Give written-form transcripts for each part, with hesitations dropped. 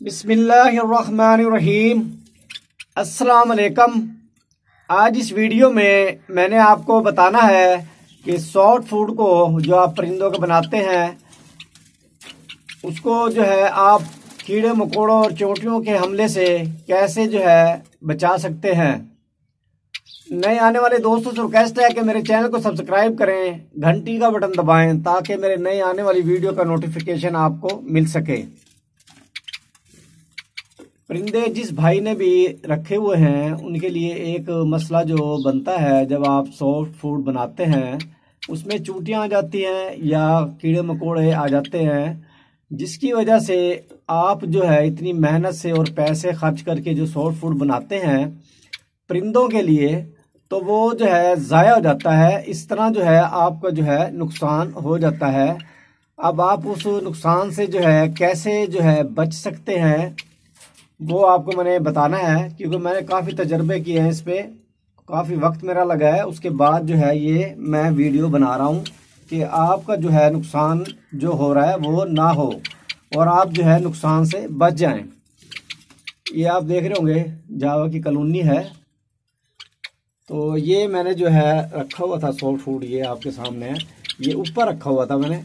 बिस्मिल्लाहिर्रहमानिर्रहीम। अस्सलाम वालेकुम। आज इस वीडियो में मैंने आपको बताना है कि सॉफ्ट फूड को जो आप परिंदों के बनाते हैं उसको जो है आप कीड़े मकोड़ों और चोंटियों के हमले से कैसे जो है बचा सकते हैं। नए आने वाले दोस्तों से रिक्वेस्ट है कि मेरे चैनल को सब्सक्राइब करें, घंटी का बटन दबाएं ताकि मेरे नए आने वाली वीडियो का नोटिफिकेशन आपको मिल सके। परिंदे जिस भाई ने भी रखे हुए हैं उनके लिए एक मसला जो बनता है, जब आप सॉफ्ट फूड बनाते हैं उसमें चूंटियां आ जाती हैं या कीड़े मकोड़े आ जाते हैं, जिसकी वजह से आप जो है इतनी मेहनत से और पैसे खर्च करके जो सॉफ्ट फूड बनाते हैं परिंदों के लिए, तो वो जो है ज़ाया हो जाता है। इस तरह जो है आपका जो है नुकसान हो जाता है। अब आप उस नुकसान से जो है कैसे जो है बच सकते हैं वो आपको मैंने बताना है, क्योंकि मैंने काफ़ी तजर्बे किए हैं, इस पे काफ़ी वक्त मेरा लगा है। उसके बाद जो है ये मैं वीडियो बना रहा हूँ कि आपका जो है नुकसान जो हो रहा है वो ना हो और आप जो है नुकसान से बच जाएं। ये आप देख रहे होंगे जावा की कॉलोनी है, तो ये मैंने जो है रखा हुआ था सॉफ्ट फूड, ये आपके सामने है। ये ऊपर रखा हुआ था, मैंने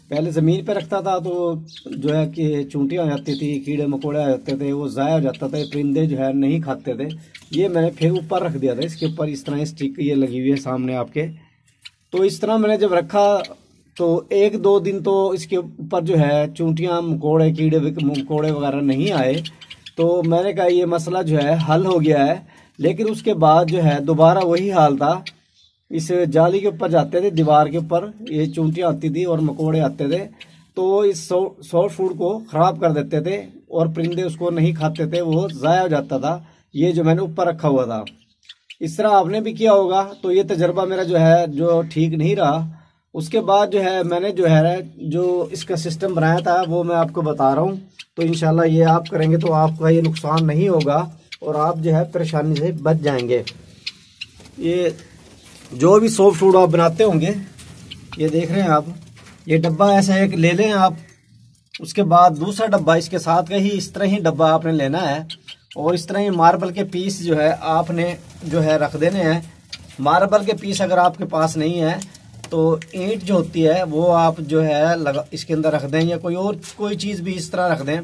पहले ज़मीन पे रखता था तो जो है कि चूंटियाँ आ जाती थी, कीड़े मकोड़े आ जाते थे, वो ज़ाया हो जाता था, परिंदे जो है नहीं खाते थे। ये मैंने फिर ऊपर रख दिया था, इसके ऊपर इस तरह स्टिक ये लगी हुई है सामने आपके। तो इस तरह मैंने जब रखा तो एक दो दिन तो इसके ऊपर जो है चूंटियाँ मकोड़े कीड़े मकोड़े वगैरह नहीं आए, तो मैंने कहा ये मसला जो है हल हो गया है। लेकिन उसके बाद जो है दोबारा वही हाल था। इस जाली के ऊपर जाते थे, दीवार के ऊपर ये चूंटियाँ आती थी और मकोड़े आते थे, तो इस सॉफ्ट फूड को ख़राब कर देते थे और परिंदे उसको नहीं खाते थे, वो ज़ाया हो जाता था। ये जो मैंने ऊपर रखा हुआ था, इस तरह आपने भी किया होगा। तो ये तजर्बा मेरा जो है जो ठीक नहीं रहा। उसके बाद जो है मैंने जो है जो इसका सिस्टम बनाया था वो मैं आपको बता रहा हूँ। तो इंशाल्लाह ये आप करेंगे तो आपका ये नुकसान नहीं होगा और आप जो है परेशानी से बच जाएंगे। ये जो भी सॉफ्ट फूड आप बनाते होंगे, ये देख रहे हैं आप, ये डब्बा ऐसा एक ले लें आप। उसके बाद दूसरा डब्बा इसके साथ का ही इस तरह ही डब्बा आपने लेना है और इस तरह ही मार्बल के पीस जो है आपने जो है रख देने हैं। मार्बल के पीस अगर आपके पास नहीं है तो ईंट जो होती है वो आप जो है इसके अंदर रख दें, या कोई चीज़ भी इस तरह रख दें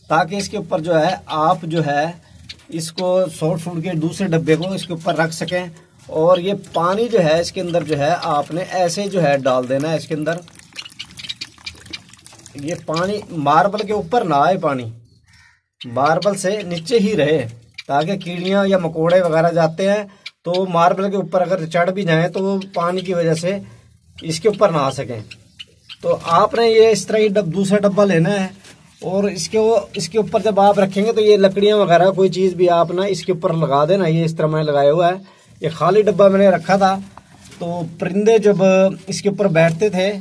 ताकि इसके ऊपर जो है आप जो है इसको सॉफ्ट फूड के दूसरे डब्बे को इसके ऊपर रख सकें। और ये पानी जो है इसके अंदर जो है आपने ऐसे जो है डाल देना है इसके अंदर। ये पानी मार्बल के ऊपर ना आए, पानी मार्बल से नीचे ही रहे ताकि कीड़ियाँ या मकोड़े वगैरह जाते हैं तो मार्बल के ऊपर अगर चढ़ भी जाएं तो पानी की वजह से इसके ऊपर ना आ सकें। तो आपने ये इस तरह ही दूसरा डब्बा लेना है और इसके ऊपर जब आप रखेंगे तो ये लकड़ियाँ वगैरह कोई चीज़ भी आप ना इसके ऊपर लगा देना। ये इस तरह मैंने लगाया हुआ है, ये खाली डब्बा मैंने रखा था। तो परिंदे जब इसके ऊपर बैठते थे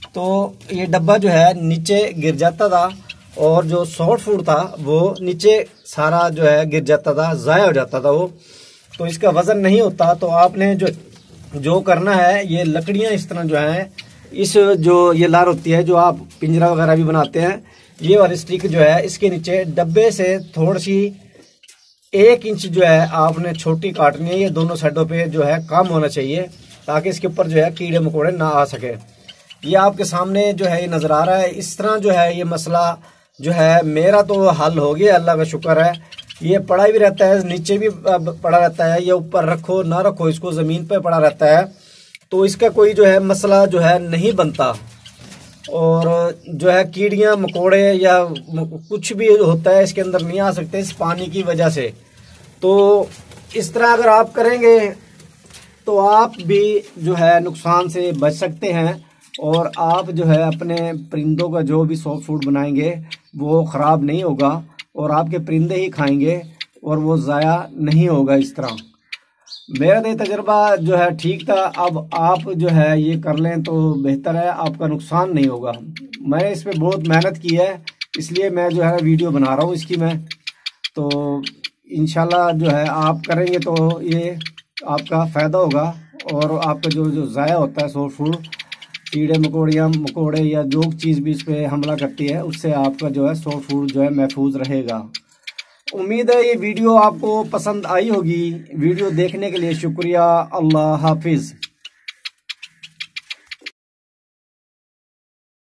तो ये डब्बा जो है नीचे गिर जाता था और जो सॉफ्ट फूड था वो नीचे सारा जो है गिर जाता था, ज़ाया हो जाता था वो। तो इसका वज़न नहीं होता। तो आपने जो करना है, ये लकड़ियाँ इस तरह जो है, इस जो ये लार होती है जो आप पिंजरा वगैरह भी बनाते हैं, ये वाली स्टिक जो है इसके नीचे डब्बे से थोड़ी सी 1 इंच जो है आपने छोटी काटनी है। ये दोनों साइडों पे जो है कम होना चाहिए ताकि इसके ऊपर जो है कीड़े मकोड़े ना आ सके। ये आपके सामने जो है ये नज़र आ रहा है। इस तरह जो है ये मसला जो है मेरा तो हल हो गया, अल्लाह का शुक्र है। ये पड़ा भी रहता है, नीचे भी पड़ा रहता है, ये ऊपर रखो ना रखो इसको ज़मीन पे पड़ा रहता है, तो इसका कोई जो है मसला जो है नहीं बनता। और जो है कीड़ियाँ मकोड़े या कुछ भी होता है इसके अंदर नहीं आ सकते इस पानी की वजह से। तो इस तरह अगर आप करेंगे तो आप भी जो है नुकसान से बच सकते हैं और आप जो है अपने परिंदों का जो भी सॉफ्ट फूड बनाएंगे वो ख़राब नहीं होगा और आपके परिंदे ही खाएंगे और वो ज़ाया नहीं होगा। इस तरह मेरा तो तजर्बा जो है ठीक था। अब आप जो है ये कर लें तो बेहतर है, आपका नुकसान नहीं होगा। मैंने इस पर बहुत मेहनत की है, इसलिए मैं जो है वीडियो बना रहा हूँ इसकी मैं। तो इंशाल्लाह जो है आप करेंगे तो ये आपका फ़ायदा होगा और आपका जो ज़ाया होता है सॉफ्ट फूड कीड़े मकोड़े या जो चीज़ भी इस पर हमला करती है उससे आपका जो है सॉफ्ट फूड जो है महफूज रहेगा। उम्मीद है ये वीडियो आपको पसंद आई होगी। वीडियो देखने के लिए शुक्रिया। अल्लाह हाफिज़।